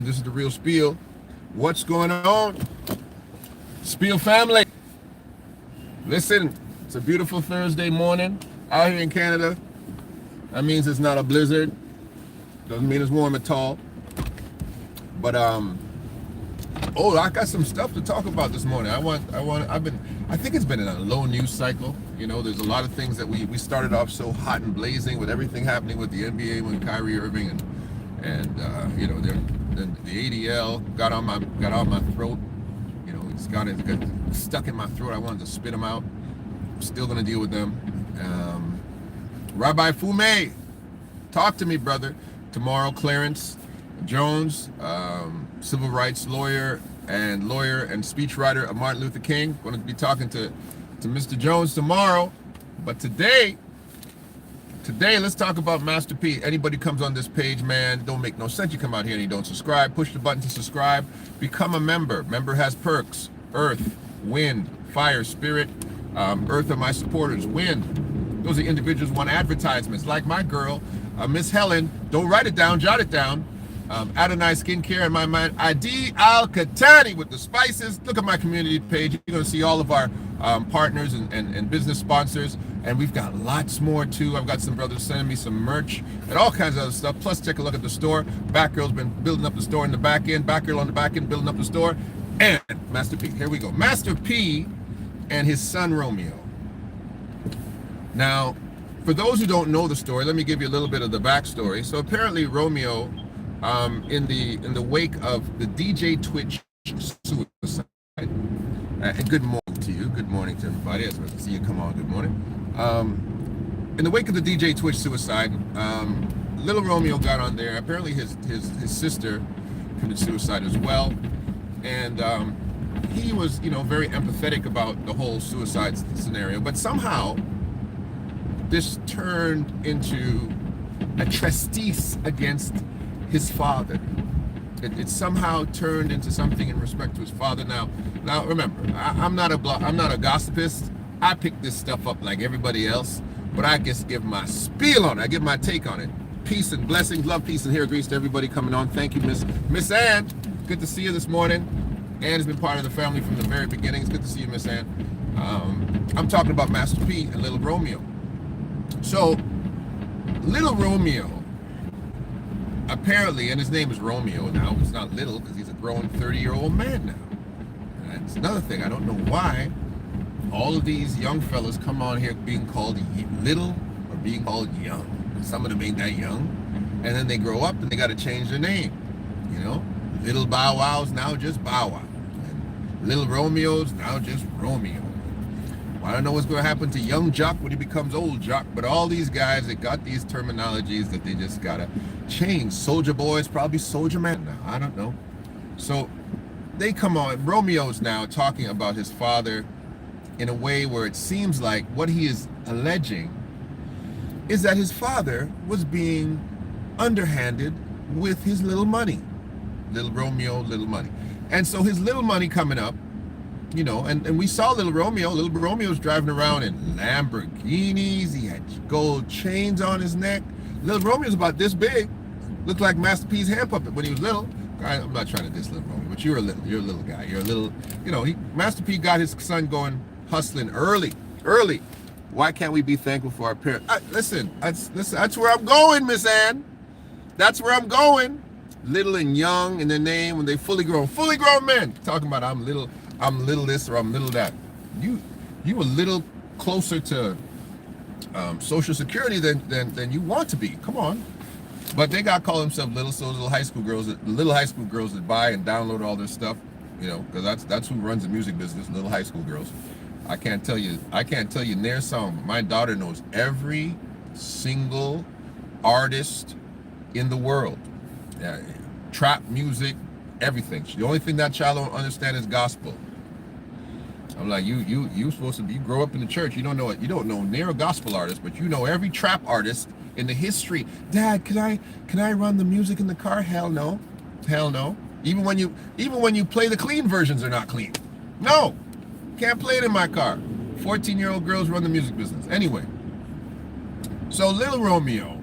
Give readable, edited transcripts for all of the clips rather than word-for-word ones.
This is the real Spiel. What's going on? Spiel family. Listen, it's a beautiful Thursday morning out here in Canada. That means it's not a blizzard. Doesn't mean it's warm at all. But I got some stuff to talk about this morning. I think it's been in a low news cycle. You know, there's a lot of things that we started off so hot and blazing with everything happening with the NBA when Kyrie Irving and you know, the ADL got on my throat. You know, it got stuck in my throat. I wanted to spit them out. I'm still gonna deal with them. Rabbi Fume, talk to me, brother. Tomorrow, Clarence Jones, civil rights lawyer and speechwriter of Martin Luther King. Going to be talking to Mr. Jones tomorrow. But today, let's talk about Master P. Anybody comes on this page, man, don't make no sense. You come out here and you don't subscribe. Push the button to subscribe. Become a member. Member has perks. Earth, wind, fire, spirit. Earth are my supporters. Wind, those are individuals who want advertisements. Like my girl, Miss Helen. Don't write it down, jot it down. Adonai Skincare in my mind. Adi Al Katani with the spices. Look at my community page. You're going to see all of our partners and business sponsors. And we've got lots more too. I've got some brothers sending me some merch and all kinds of other stuff. Plus, take a look at the store. Batgirl's been building up the store in the back end. Batgirl on the back end building up the store. And Master P. Here we go. Master P and his son Romeo. Now, for those who don't know the story, let me give you a little bit of the backstory. So apparently Romeo, in the wake of the DJ Twitch suicide, and good morning to you. Good morning to everybody. It's good to see you come on. Good morning. In the wake of the DJ Twitch suicide, little Romeo got on there. Apparently his sister committed suicide as well, and he was, you know, very empathetic about the whole suicide scenario. But somehow this turned into a treatise against his father. It somehow turned into something in respect to his father. Now remember, I'm not a gossipist. I pick this stuff up like everybody else, but I just give my spiel on it. I give my take on it. Peace and blessings, love, peace, and hair grease to everybody coming on. Thank you, Miss Ann. Good to see you this morning. Ann has been part of the family from the very beginning. It's good to see you, Miss Ann. I'm talking about Master P and little Romeo. So, little Romeo, apparently, and his name is Romeo now. It's not little because he's a grown 30-year-old man now. And that's another thing. I don't know why all of these young fellas come on here being called little or being called young. Some of them ain't that young. And then they grow up and they got to change their name. You know, little Bow Wow's now just Bow Wow. And little Romeo's now just Romeo. Well, I don't know what's going to happen to young Jock when he becomes old Jock, but all these guys, they got these terminologies that they just got to change. Soldier Boy is probably Soldier Man now. I don't know. So they come on. Romeo's now talking about his father in a way where it seems like what he is alleging is that his father was being underhanded with his little money. Little Romeo, little money. And so his little money coming up, you know, and we saw little Romeo's driving around in Lamborghinis. He had gold chains on his neck. Little Romeo's about this big. Looked like Master P's hand puppet when he was little. I'm not trying to diss little Romeo, but you're a little guy. You're a little, you know, Master P got his son going hustling early. Why can't we be thankful for our parents? Listen, that's where I'm going, Miss Ann. That's where I'm going. Little and young in their name when they fully grown men. Talking about I'm little this or I'm little that. You a little closer to Social Security than you want to be. Come on. But they got to call themselves little, so little high school girls that buy and download all this stuff, you know, because that's who runs the music business, little high school girls. I can't tell you their song, but my daughter knows every single artist in the world. Trap music, everything. The only thing that child don't understand is gospel. I'm like, you supposed to be, you grow up in the church, you don't know near a gospel artist, but you know every trap artist in the history. Dad, can I run the music in the car? Hell no. Even when you play the clean versions, are not clean. No, can't play it in my car. 14-year-old girls run the music business. Anyway, so little Romeo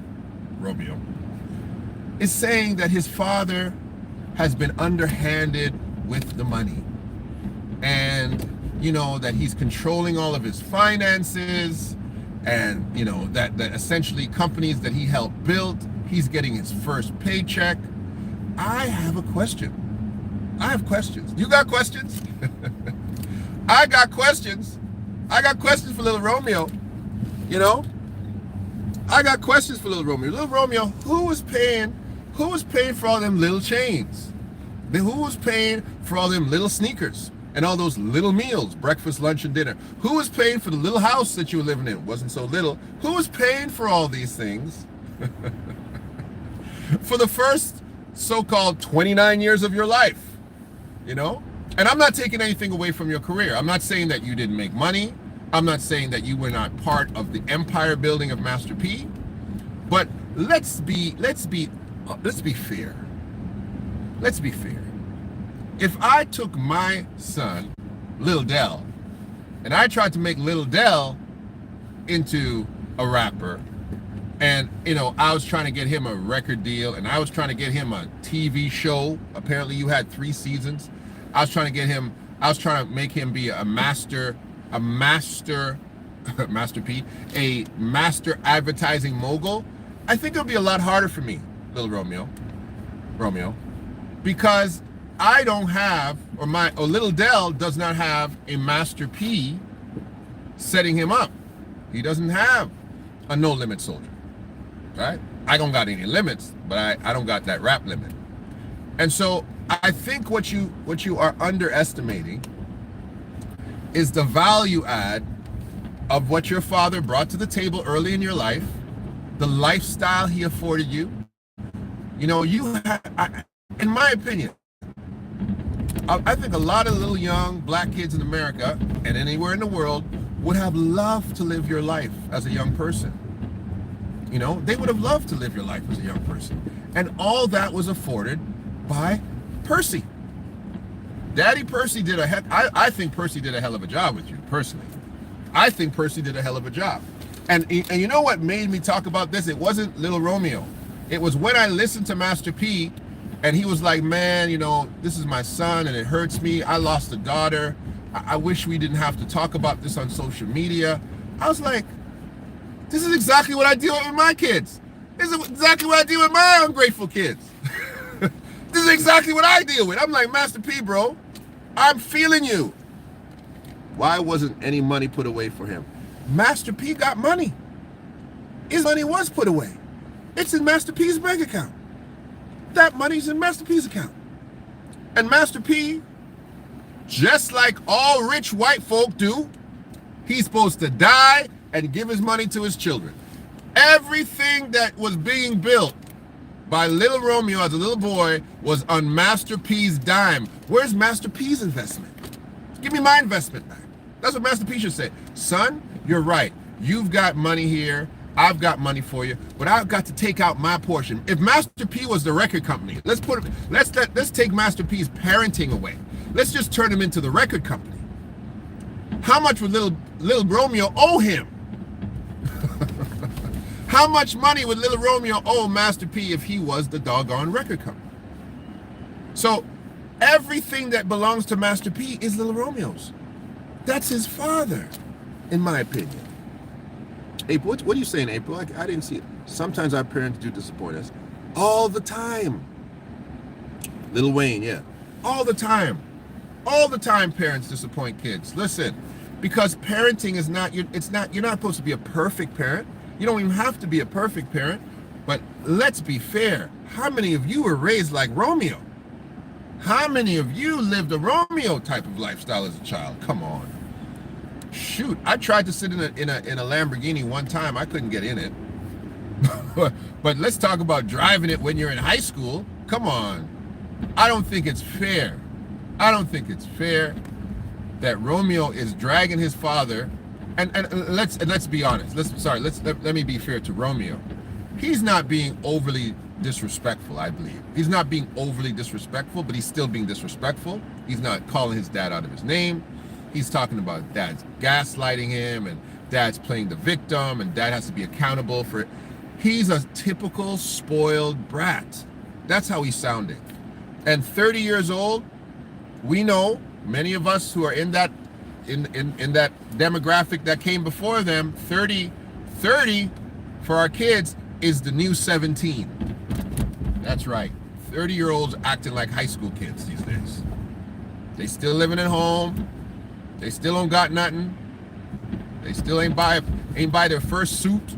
is saying that his father has been underhanded with the money. And, you know, that he's controlling all of his finances, and, you know, that essentially companies that he helped build, he's getting his first paycheck. I have a question. I have questions. You got questions? I got questions. I got questions for little Romeo. You know? I got questions for little Romeo. Little Romeo, who was paying for all them little chains? Who was paying for all them little sneakers and all those little meals, breakfast, lunch, and dinner? Who was paying for the little house that you were living in? It wasn't so little. Who was paying for all these things for the first so-called 29 years of your life? You know? And I'm not taking anything away from your career. I'm not saying that you didn't make money. I'm not saying that you were not part of the empire building of Master P. But let's be fair. Let's be fair. If I took my son, Lil Del, and I tried to make Lil Del into a rapper, and, you know, I was trying to get him a record deal, and I was trying to get him a TV show. Apparently you had 3 seasons. I was trying to make him be a master P, a master advertising mogul. I think it'll be a lot harder for me, little Romeo, because I don't have, or little Del does not have a Master P setting him up. He doesn't have a no limit soldier, right? I don't got any limits, but I don't got that rap limit. And so I think what you are underestimating is the value add of what your father brought to the table early in your life, the lifestyle he afforded you. You know, in my opinion, I think a lot of little young black kids in America and anywhere in the world would have loved to live your life as a young person. You know, they would have loved to live your life as a young person. And all that was afforded by Percy. Daddy Percy did I think Percy did a hell of a job with you, personally. I think Percy did a hell of a job. And you know what made me talk about this? It wasn't little Romeo. It was when I listened to Master P, and he was like, man, you know, this is my son, and it hurts me. I lost a daughter. I wish we didn't have to talk about this on social media. I was like, this is exactly what I deal with my kids. This is exactly what I deal with my ungrateful kids. This is exactly what I deal with. I'm like, Master P, bro, I'm feeling you. Why wasn't any money put away for him? Master P got money. His money was put away. It's in Master P's bank account. That money's in Master P's account. And Master P, just like all rich white folk do, he's supposed to die and give his money to his children. Everything that was being built by little Romeo as a little boy was on Master P's dime. Where's Master P's investment? Give me my investment back. That's what Master P should say. Son, you're right. You've got money here. I've got money for you, but I've got to take out my portion. If Master P was the record company, let's take Master P's parenting away. Let's just turn him into the record company. How much would little Romeo owe him? How much money would little Romeo owe Master P if he was the doggone record company? So everything that belongs to Master P is little Romeo's. That's his father, in my opinion. April, what are you saying, April? I didn't see it. Sometimes our parents do disappoint us. All the time. Lil Wayne, yeah. All the time. All the time parents disappoint kids. Listen, because parenting is not, you're not supposed to be a perfect parent. You don't even have to be a perfect parent. But let's be fair. How many of you were raised like Romeo? How many of you lived a Romeo type of lifestyle as a child? Come on. Shoot, I tried to sit in a Lamborghini one time. I couldn't get in it. But let's talk about driving it when you're in high school. Come on. I don't think it's fair. I don't think it's fair that Romeo is dragging his father. And let's be honest. Let me be fair to Romeo. He's not being overly disrespectful, I believe. He's not being overly disrespectful, but he's still being disrespectful. He's not calling his dad out of his name. He's talking about dad's gaslighting him, and dad's playing the victim, and dad has to be accountable for it. He's a typical spoiled brat. That's how he's sounding. And 30 years old, we know, many of us who are in that demographic that came before them, 30 for our kids is the new 17. That's right. 30-year-olds acting like high school kids these days. They still living at home. They still don't got nothing. They still ain't buy their first suit.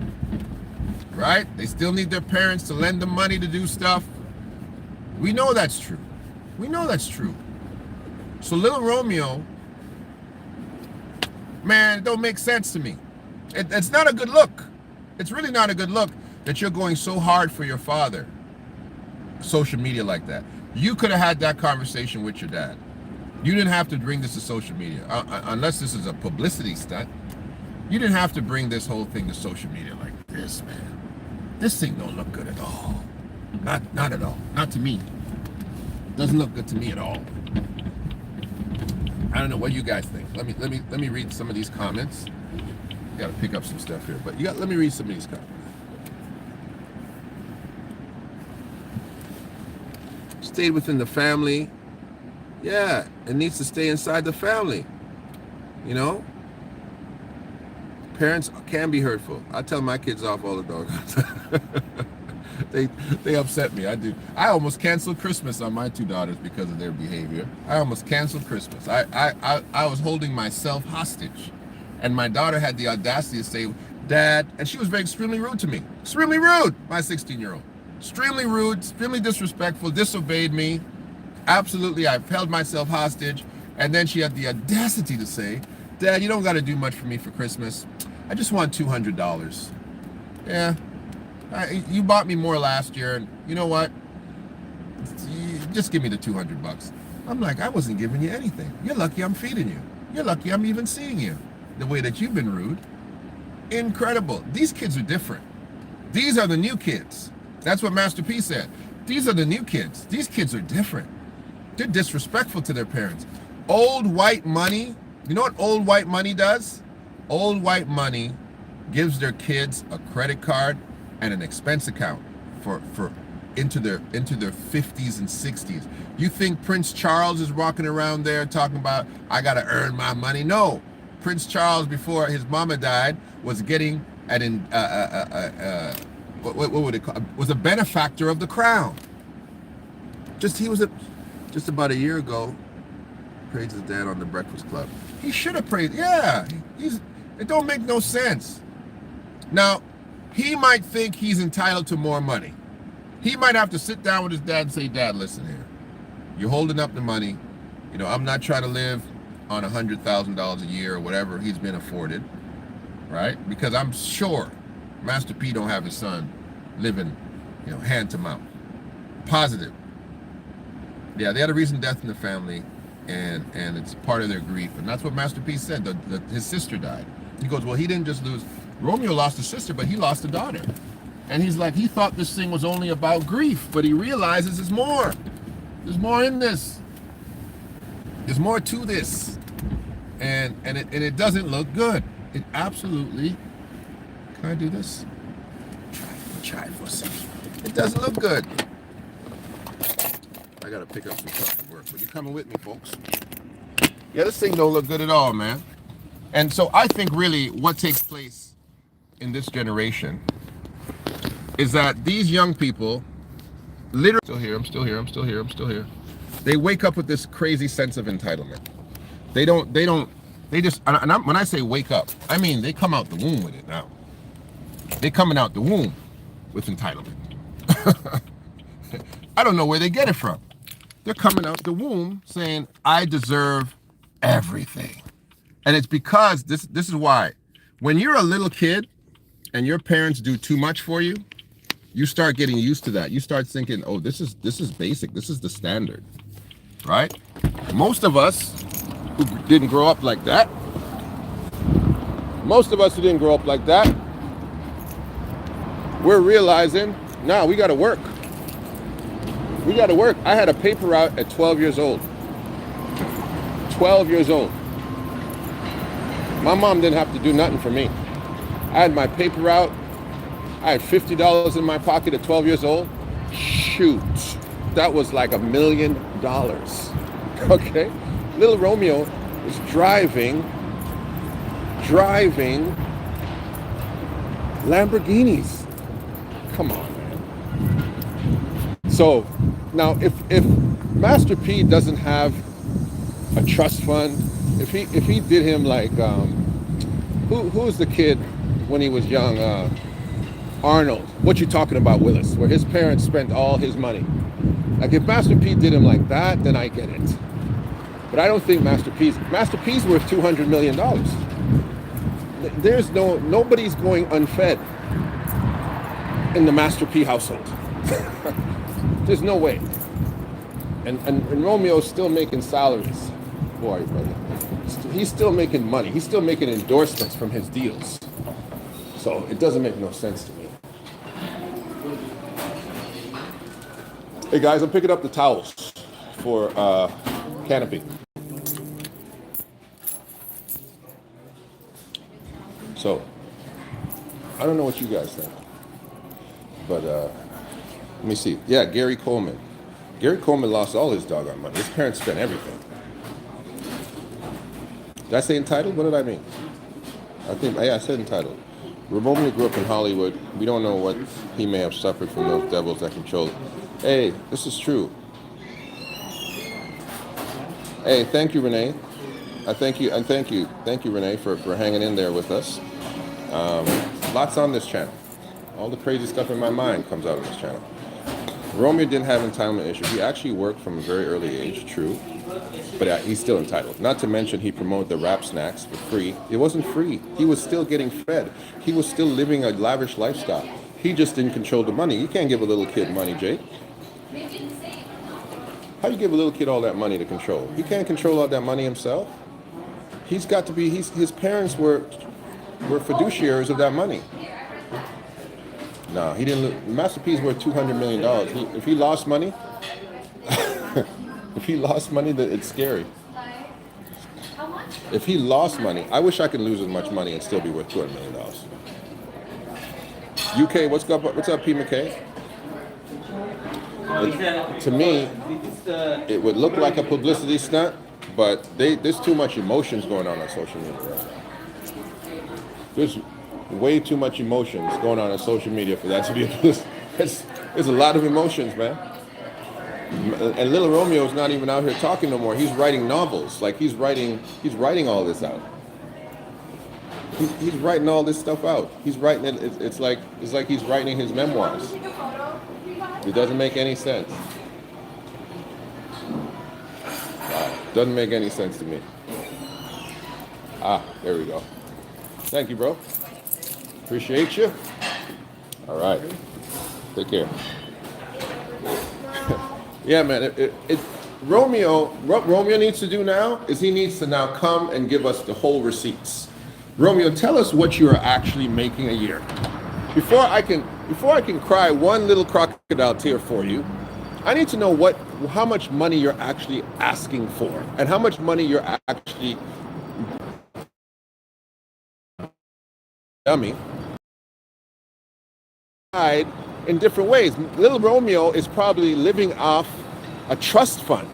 Right? They still need their parents to lend them money to do stuff. We know that's true. We know that's true. So little Romeo, man, it don't make sense to me. It's not a good look. It's really not a good look that you're going so hard for your father. Social media like that. You could have had that conversation with your dad. You didn't have to bring this to social media, unless this is a publicity stunt. You didn't have to bring this whole thing to social media like this, man. This thing don't look good at all. Not at all. Not to me. Doesn't look good to me at all. I don't know what you guys think. Let me read some of these comments. Got to pick up some stuff here, but let me read some of these comments. Stayed within the family. Yeah, it needs to stay inside the family. You know? Parents can be hurtful. I tell my kids off all the doggone time. They upset me. I do. I almost canceled Christmas on my two daughters because of their behavior. I almost canceled Christmas. I was holding myself hostage. And my daughter had the audacity to say, Dad, and she was very extremely rude to me. Extremely rude, my 16-year-old. Extremely rude, extremely disrespectful, disobeyed me. Absolutely, I've held myself hostage. And then she had the audacity to say, Dad, you don't got to do much for me for Christmas. I just want $200. Yeah, you bought me more last year, and you know what? Just give me the $200. I'm like, I wasn't giving you anything. You're lucky I'm feeding you. You're lucky I'm even seeing you. The way that you've been rude. Incredible. These kids are different. These are the new kids. That's what Master P said. These are the new kids. These kids are different. They're disrespectful to their parents. Old white money. You know what old white money does? Old white money gives their kids a credit card and an expense account for into their 50s and 60s. You think Prince Charles is walking around there talking about, I gotta earn my money? No. Prince Charles, before his mama died, was getting what would it call? Was a benefactor of the crown. Just about a year ago, praised his dad on the Breakfast Club. He should have praised. Yeah, it don't make no sense. Now, he might think he's entitled to more money. He might have to sit down with his dad and say, Dad, listen here. You're holding up the money. You know, I'm not trying to live on $100,000 a year or whatever he's been afforded, right? Because I'm sure Master P don't have his son living, you know, hand to mouth. Positive. Yeah, they had a recent death in the family, and it's part of their grief. And that's what Master P said. His sister died. He goes, well, he didn't just lose. Romeo lost a sister, but he lost a daughter. And he's like, he thought this thing was only about grief, but he realizes there's more. There's more in this. There's more to this. And it doesn't look good. It absolutely. Can I do this? Try for a second. It doesn't look good. I gotta pick up some stuff to work, but you coming with me, folks? Yeah, this thing don't look good at all, man. And so I think really what takes place in this generation is that these young people literally I'm still here. They wake up with this crazy sense of entitlement. They just, and when I say wake up, I mean they come out the womb with it now. They coming out the womb with entitlement. I don't know where they get it from. They're coming out the womb saying, I deserve everything. And it's because, this is why. When you're a little kid and your parents do too much for you, you start getting used to that. You start thinking, oh, this is basic. This is the standard, right? Most of us who didn't grow up like that, we're realizing, now we got to work. We got to work. I had a paper route at 12 years old. 12 years old. My mom didn't have to do nothing for me. I had my paper route. I had $50 in my pocket at 12 years old. Shoot. that was like $1 million. Okay? Little Romeo is driving Lamborghinis. Come on, man. So now if Master P doesn't have a trust fund, if he did him like who's the kid when he was young? Arnold. What you talking about, Willis? Where his parents spent all his money. Like if Master P did him like that, then I get it. But I don't think Master P's worth $200 million. There's nobody's going unfed in the Master P household. There's no way. And Romeo's still making salaries. Boy, brother. He's still making money. He's still making endorsements from his deals. So it doesn't make no sense to me. Hey guys, I'm picking up the towels for Canopy. So, I don't know what you guys think, but let me see. Yeah, Gary Coleman. Gary Coleman lost all his doggone money. His parents spent everything. Did I say entitled? What did I mean? I said entitled. Romeo grew up in Hollywood. We don't know what he may have suffered from those devils that control it. Hey, this is true. Hey, thank you, Renee. Thank you, Renee, for hanging in there with us. Lots on this channel. All the crazy stuff in my mind comes out on this channel. Romeo didn't have entitlement issues. He actually worked from a very early age, true, but he's still entitled. Not to mention he promoted the rap snacks for free. It wasn't free. He was still getting fed. He was still living a lavish lifestyle. He just didn't control the money. You can't give a little kid money, Jake. How do you give a little kid all that money to control? He can't control all that money himself. He's got to be, his parents were fiduciaries of that money. No, he didn't. Master P's worth $200 million. If he lost money, it's scary. If he lost money, I wish I could lose as much money and still be worth $200 million. UK, what's up, P. McKay? To me, it would look like a publicity stunt, but there's too much emotions going on social media. There's way too much emotions going on social media for that to be there's a lot of emotions, man. And little Romeo's not even out here talking no more. He's writing novels. Like he's writing all this out. He's writing all this stuff out. He's writing it. It's like he's writing his memoirs. It doesn't make any sense. Wow. Doesn't make any sense to me. There we go. Thank you, bro. Appreciate you. All right. Take care. Yeah, man. What Romeo needs to do now is he needs to now come and give us the whole receipts. Romeo, tell us what you are actually making a year. Before I can cry one little crocodile tear for you, I need to know how much money you're actually asking for and how much money you're actually dummy in different ways. Little Romeo is probably living off a trust fund.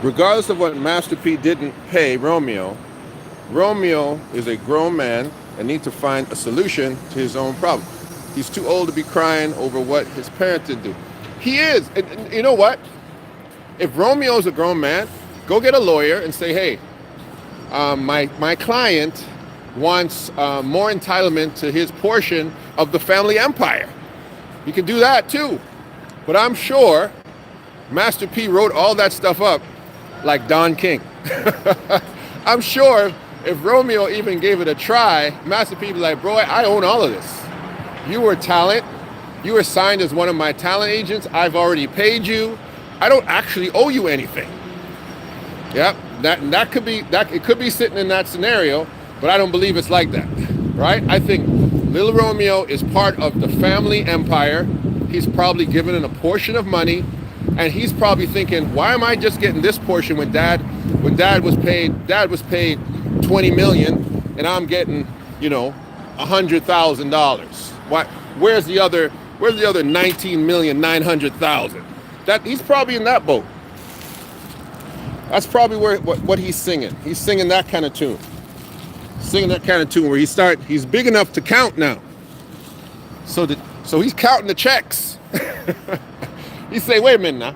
Regardless of what Master P didn't pay Romeo is a grown man and needs to find a solution to his own problem. He's too old to be crying over what his parents didn't do. He is. And you know what? If Romeo's a grown man, go get a lawyer and say, hey, my client wants more entitlement to his portion of the family empire. You can do that too. But I'm sure Master P wrote all that stuff up like Don King. I'm sure if Romeo even gave it a try, Master P would be like, bro, I own all of this. You were talent. You were signed as one of my talent agents. I've already paid you. I don't actually owe you anything. Yep, that could be it could be sitting in that scenario, but I don't believe it's like that, right? I think little Romeo is part of the family empire. He's probably given a portion of money, and he's probably thinking, why am I just getting this portion when dad was paid $20 million and I'm getting, $100,000? Where's the Where's the other 19,900,000? That he's probably in that boat. That's probably what he's singing. He's singing that kind of tune. Singing that kind of tune where he's big enough to count now. So he's counting the checks. He say, wait a minute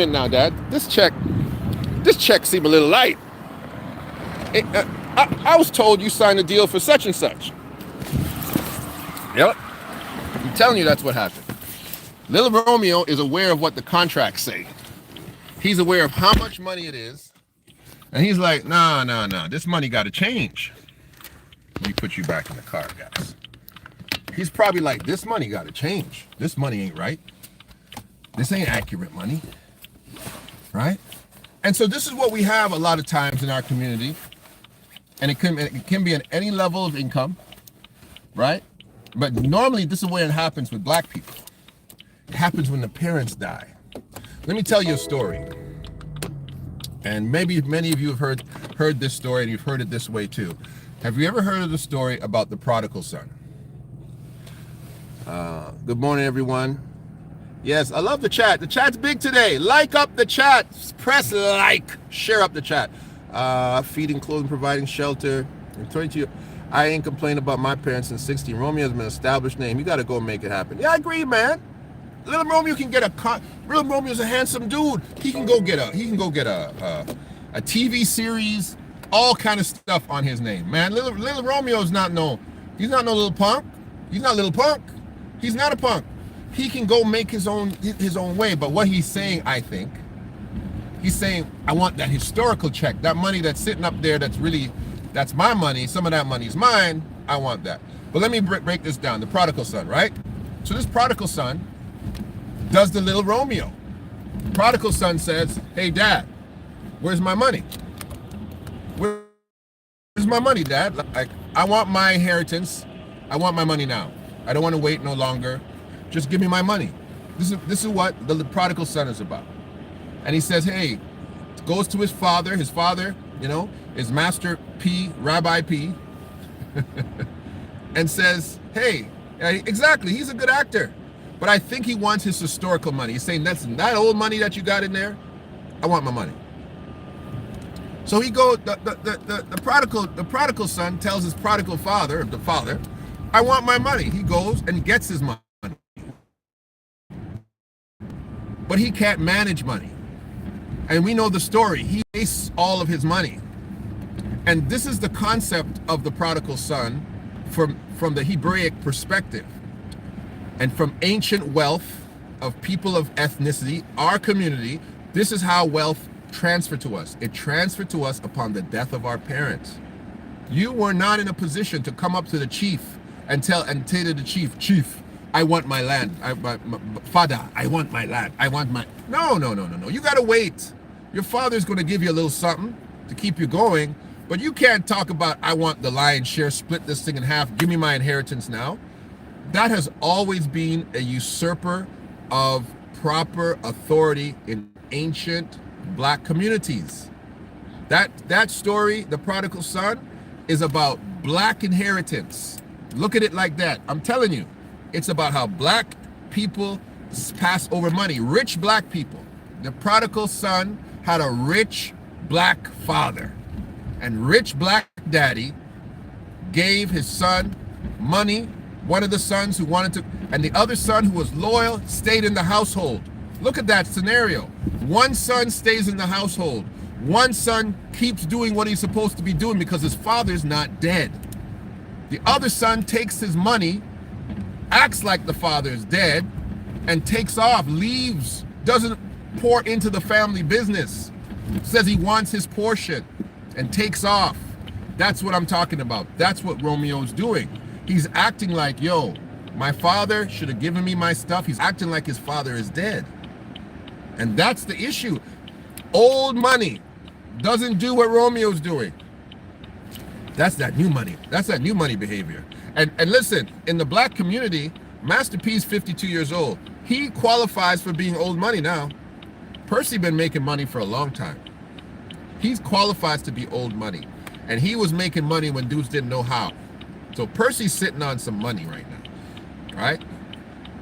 now, Dad. This check seems a little light. I was told you signed a deal for such and such. Yep. I'm telling you that's what happened. Little Romeo is aware of what the contracts say. He's aware of how much money it is. And he's like, nah, this money got to change. Let me put you back in the car, guys. He's probably like, this money got to change. This money ain't right. This ain't accurate money. Right? And so this is what we have a lot of times in our community. And it can be at any level of income. Right? But normally this is where it happens with black people. It happens when the parents die. Let me tell you a story. And maybe many of you have heard this story, and you've heard it this way too. Have you ever heard of the story about the prodigal son? Good morning, everyone. Yes, I love the chat. The chat's big today. Like up the chat. Press like. Share up the chat. Feeding, clothing, providing shelter. I'm telling you, I ain't complaining about my parents since 16. Romeo has been an established name. You got to go and make it happen. Yeah, I agree, man. Little Romeo can get Little Romeo's a handsome dude. He can go get a TV series, all kind of stuff on his name, man. Little Romeo's not no. He's not no little punk. He's not little punk. He's not a punk. He can go make his own way. But what he's saying, I think, he's saying, I want that historical check, that money that's sitting up there. That's my money. Some of that money's mine. I want that. But let me break this down. The prodigal son, right? So this prodigal son does the little Romeo. Prodigal son says, hey, Dad, where's my money? Where's my money, Dad? Like, I want my inheritance. I want my money now. I don't want to wait no longer. Just give me my money. This is what the prodigal son is about. And he says, hey, goes to his father. His father, is Master P, Rabbi P, and says, hey, exactly, he's a good actor. But I think he wants his historical money. He's saying, that's that old money that you got in there. I want my money. So he goes. The prodigal son tells his prodigal father, the father, I want my money. He goes and gets his money, but he can't manage money. And we know the story. He wastes all of his money. And this is the concept of the prodigal son from the Hebraic perspective. And from ancient wealth of people of ethnicity, our community, this is how wealth transferred to us. It transferred to us upon the death of our parents. You were not in a position to come up to the chief and tell to the chief, I want my land. Father, I want my land. I want my... No. You got to wait. Your father's going to give you a little something to keep you going, but you can't talk about, I want the lion's share, split this thing in half, give me my inheritance now. That has always been a usurper of proper authority in ancient black communities. That story, the prodigal son, is about black inheritance. Look at it like that. I'm telling you, it's about how black people pass over money. Rich black people. The prodigal son had a rich black father, and rich black daddy gave his son money. One of the sons who wanted to, and the other son who was loyal, stayed in the household. Look at that scenario. One son stays in the household. One son keeps doing what he's supposed to be doing because his father's not dead. The other son takes his money, acts like the father is dead, and takes off, leaves, doesn't pour into the family business, says he wants his portion, and takes off. That's what I'm talking about. That's what Romeo's doing. He's acting like, yo, my father should have given me my stuff. He's acting like his father is dead. And that's the issue. Old money doesn't do what Romeo's doing. That's that new money. That's that new money behavior. And listen, in the black community, Master P's 52 years old. He qualifies for being old money now. Percy been making money for a long time. He qualifies to be old money. And he was making money when dudes didn't know how. So Percy's sitting on some money right now, right?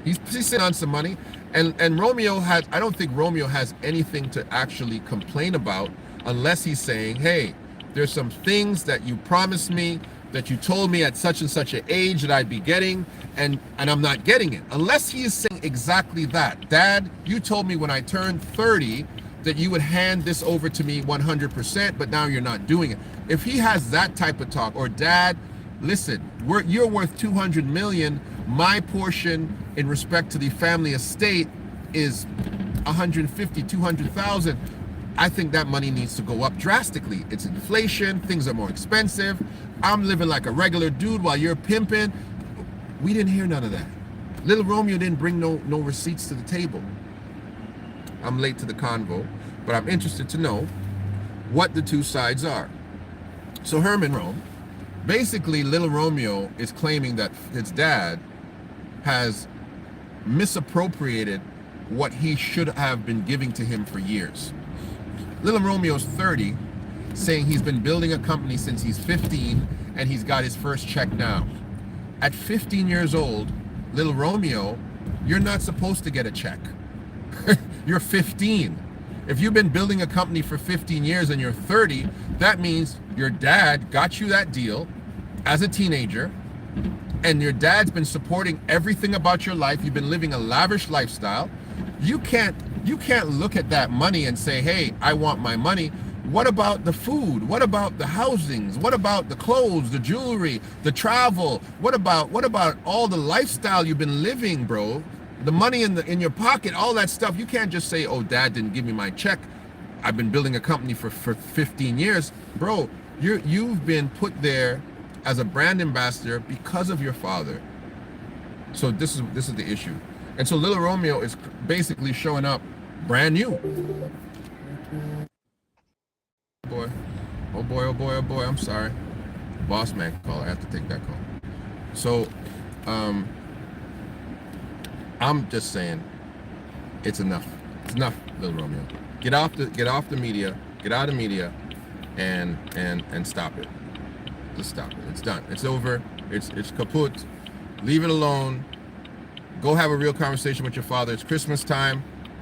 He's sitting on some money, and Romeo has. I don't think Romeo has anything to actually complain about unless he's saying, "Hey, there's some things that you promised me, that you told me at such and such an age that I'd be getting, and I'm not getting it." Unless he is saying exactly that, Dad, you told me when I turned 30 that you would hand this over to me 100%, but now you're not doing it. If he has that type of talk, or Dad, listen, you're worth 200 million. My portion in respect to the family estate is 150, 200,000. I think that money needs to go up drastically. It's inflation, things are more expensive. I'm living like a regular dude while you're pimping. We didn't hear none of that. Little Romeo didn't bring no receipts to the table. I'm late to the convo, but I'm interested to know what the two sides are. So Herman Rome, basically Little Romeo is claiming that his dad has misappropriated what he should have been giving to him for years. Little Romeo's 30, saying he's been building a company since he's 15 and he's got his first check now. At 15 years old, Little Romeo, you're not supposed to get a check. You're 15. If you've been building a company for 15 years and you're 30, that means your dad got you that deal as a teenager, and your dad's been supporting everything about your life. You've been living a lavish lifestyle. You can't look at that money and say, hey, I want my money. What about the food? What about the housings? What about the clothes, the jewelry, the travel? What about all the lifestyle you've been living, bro? The money in your pocket, all that stuff. You can't just say, oh, Dad didn't give me my check. I've been building a company for 15 years. Bro, you've been put there as a brand ambassador because of your father. So this is the issue. And so Little Romeo is basically showing up brand new. Boy. Oh boy, oh boy, oh boy, I'm sorry. Boss man call, I have to take that call. So I'm just saying, it's enough. It's enough, Little Romeo. Get off the media, get out of the media, and stop it. Just stop it. It's done. It's over. It's kaput. Leave it alone. Go have a real conversation with your father. It's Christmas time,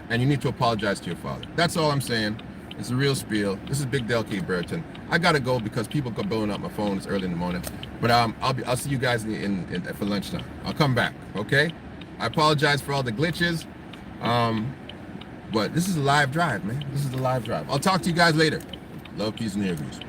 and you need to apologize to your father. That's all I'm saying. It's a real spiel. This is Big Del K. Burton. I gotta go because people go blowing up my phone. It's early in the morning. But I'll see you guys for lunchtime. I'll come back. Okay. I apologize for all the glitches. But this is a live drive, man. This is a live drive. I'll talk to you guys later. Love, peace, and hair grease.